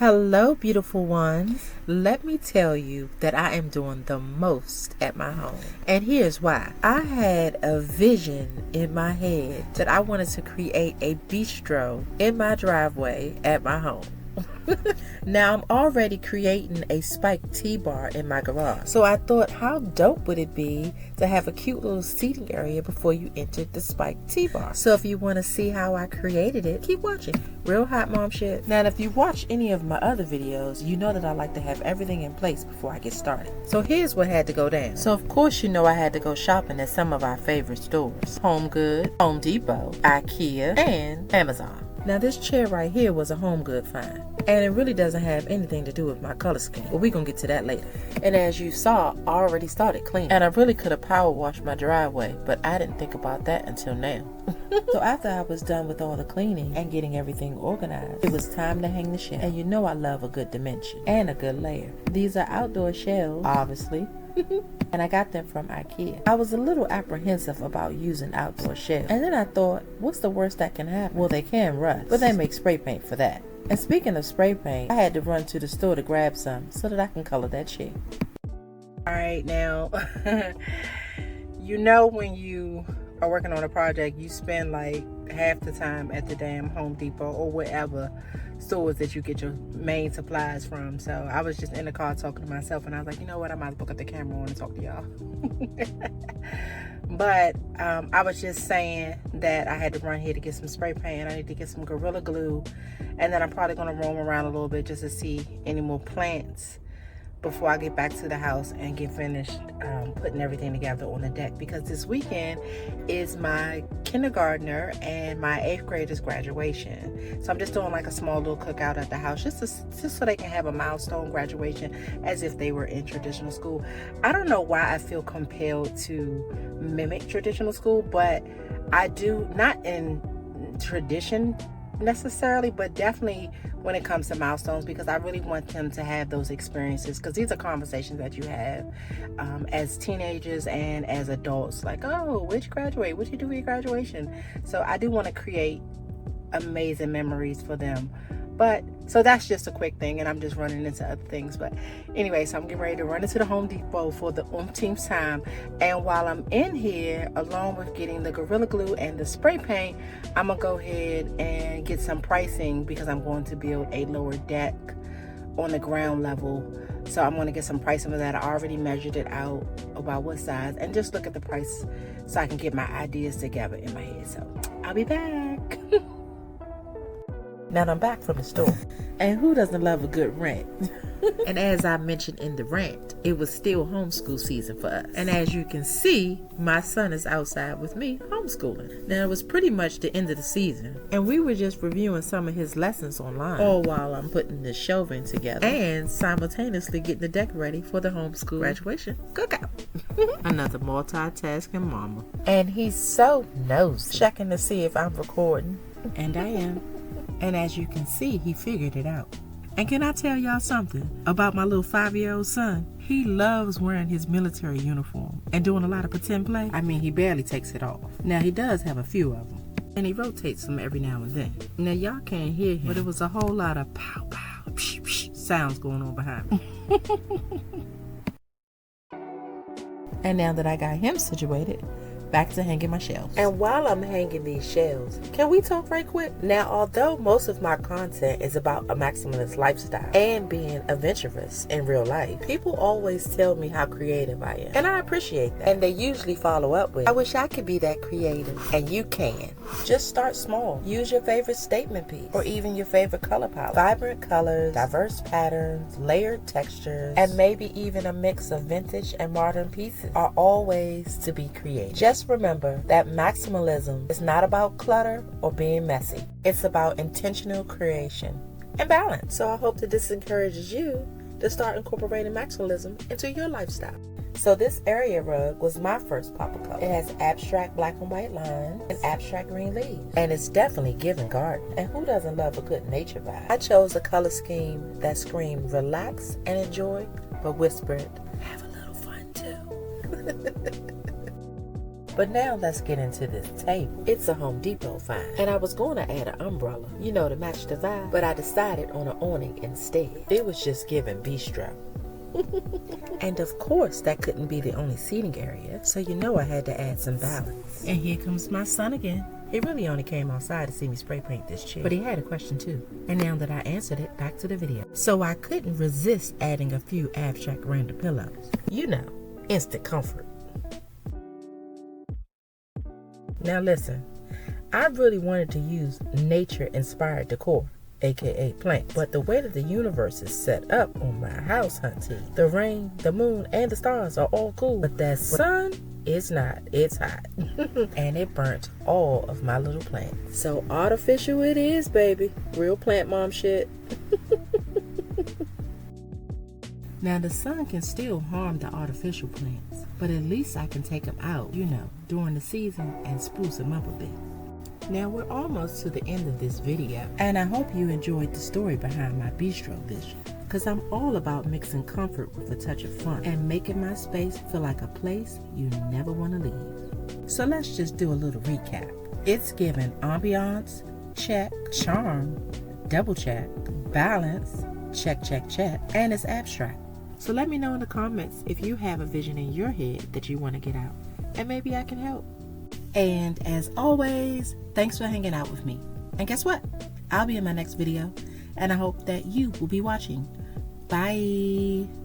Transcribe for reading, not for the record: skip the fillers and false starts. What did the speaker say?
Hello, beautiful ones. Let me tell you that I am doing the most at my home. And here's why. I had a vision in my head that I wanted to create a bistro in my driveway at my home. Now I'm already creating a spiked T-bar in my garage. So I thought, how dope would it be to have a cute little seating area before you entered the spiked T-bar? So if you want to see how I created it, keep watching. Real hot mom shit. Now if you watch any of my other videos, you know that I like to have everything in place before I get started. So here's what had to go down. So of course you know I had to go shopping at some of our favorite stores. Home Goods, Home Depot, IKEA, and Amazon. Now this chair right here was a Home Good find. And it really doesn't have anything to do with my color scheme. But we're going to get to that later. And as you saw, I already started cleaning. And I really could have power washed my driveway. But I didn't think about that until now. So after I was done with all the cleaning and getting everything organized, it was time to hang the shelf. And you know I love a good dimension and a good layer. These are outdoor shelves, obviously. And I got them from IKEA. I was a little apprehensive about using outdoor shelves. And then I thought, what's the worst that can happen? Well, they can rust, but they make spray paint for that. And speaking of spray paint, I had to run to the store to grab some so that I can color that chair. Alright, now, you know when you are working on a project, you spend like half the time at the damn Home Depot or whatever stores that you get your main supplies from. So I was just in the car talking to myself and I was like, you know what, I might as well put the camera on and talk to y'all. But I was just saying that I had to run here to get some spray paint. I need to get some Gorilla Glue, and then I'm probably going to roam around a little bit just to see any more plants before I get back to the house and get finished putting everything together on the deck, because this weekend is my kindergartner and my 8th grader's graduation. So I'm just doing like a small little cookout at the house just so they can have a milestone graduation as if they were in traditional school. I don't know why I feel compelled to mimic traditional school, but I do, not in tradition necessarily, but definitely when it comes to milestones, because I really want them to have those experiences, because these are conversations that you have as teenagers and as adults, like, oh, where'd you graduate, what'd you do for your graduation? So I do want to create amazing memories for them. But so that's just a quick thing, and I'm just running into other things. But anyway, so I'm getting ready to run into the Home Depot for the umpteenth time. And while I'm in here, along with getting the Gorilla Glue and the spray paint, I'm going to go ahead and get some pricing, because I'm going to build a lower deck on the ground level. So I'm going to get some pricing for that. I already measured it out about what size, and just look at the price so I can get my ideas together in my head. So I'll be back. Now I'm back from the store, and who doesn't love a good rant? And as I mentioned in the rant, it was still homeschool season for us. And as you can see, my son is outside with me homeschooling. Now it was pretty much the end of the season, and we were just reviewing some of his lessons online, all while I'm putting the shelving together and simultaneously getting the deck ready for the homeschool graduation cookout. Another multitasking mama. And he's so nosy, checking to see if I'm recording. And I am. And as you can see, he figured it out. And can I tell y'all something about my little 5-year-old son? He loves wearing his military uniform and doing a lot of pretend play. I mean, he barely takes it off. Now, he does have a few of them, and he rotates them every now and then. Now, y'all can't hear him, but it was a whole lot of pow, pow, psh, psh sounds going on behind me. And now that I got him situated, back to hanging my shelves. And while I'm hanging these shelves, can we talk right quick? Now, although most of my content is about a maximalist lifestyle and being adventurous in real life, people always tell me how creative I am. And I appreciate that. And they usually follow up with, I wish I could be that creative. And you can. Just start small. Use your favorite statement piece or even your favorite color palette. Vibrant colors, diverse patterns, layered textures, and maybe even a mix of vintage and modern pieces are all ways to be creative. Just remember that maximalism is not about clutter or being messy. It's about intentional creation and balance. So I hope that this encourages you to start incorporating maximalism into your lifestyle. So this area rug was my first pop of color. It has abstract black and white lines and abstract green leaves. And it's definitely giving garden. And who doesn't love a good nature vibe? I chose a color scheme that screamed relax and enjoy, but whispered, have a little fun too. But now let's get into this table. It's a Home Depot find. And I was going to add an umbrella, to match the vibe. But I decided on an awning instead. It was just giving bistro. And of course, that couldn't be the only seating area. So I had to add some balance. And here comes my son again. He really only came outside to see me spray paint this chair. But he had a question too. And now that I answered it, back to the video. So I couldn't resist adding a few abstract random pillows. Instant comfort. Now listen, I really wanted to use nature-inspired decor, aka plants. But the way that the universe is set up on my house, hunty, the rain, the moon, and the stars are all cool. But that sun is not. It's hot. And it burnt all of my little plants. So artificial it is, baby. Real plant mom shit. Now the sun can still harm the artificial plants, but at least I can take them out, during the season and spruce them up a bit. Now we're almost to the end of this video, and I hope you enjoyed the story behind my bistro vision, because I'm all about mixing comfort with a touch of fun and making my space feel like a place you never want to leave. So let's just do a little recap. It's given ambiance, check, charm, double check, balance, check, check, check, and it's abstract. So let me know in the comments if you have a vision in your head that you want to get out, and maybe I can help. And as always, thanks for hanging out with me. And guess what? I'll be in my next video, and I hope that you will be watching. Bye.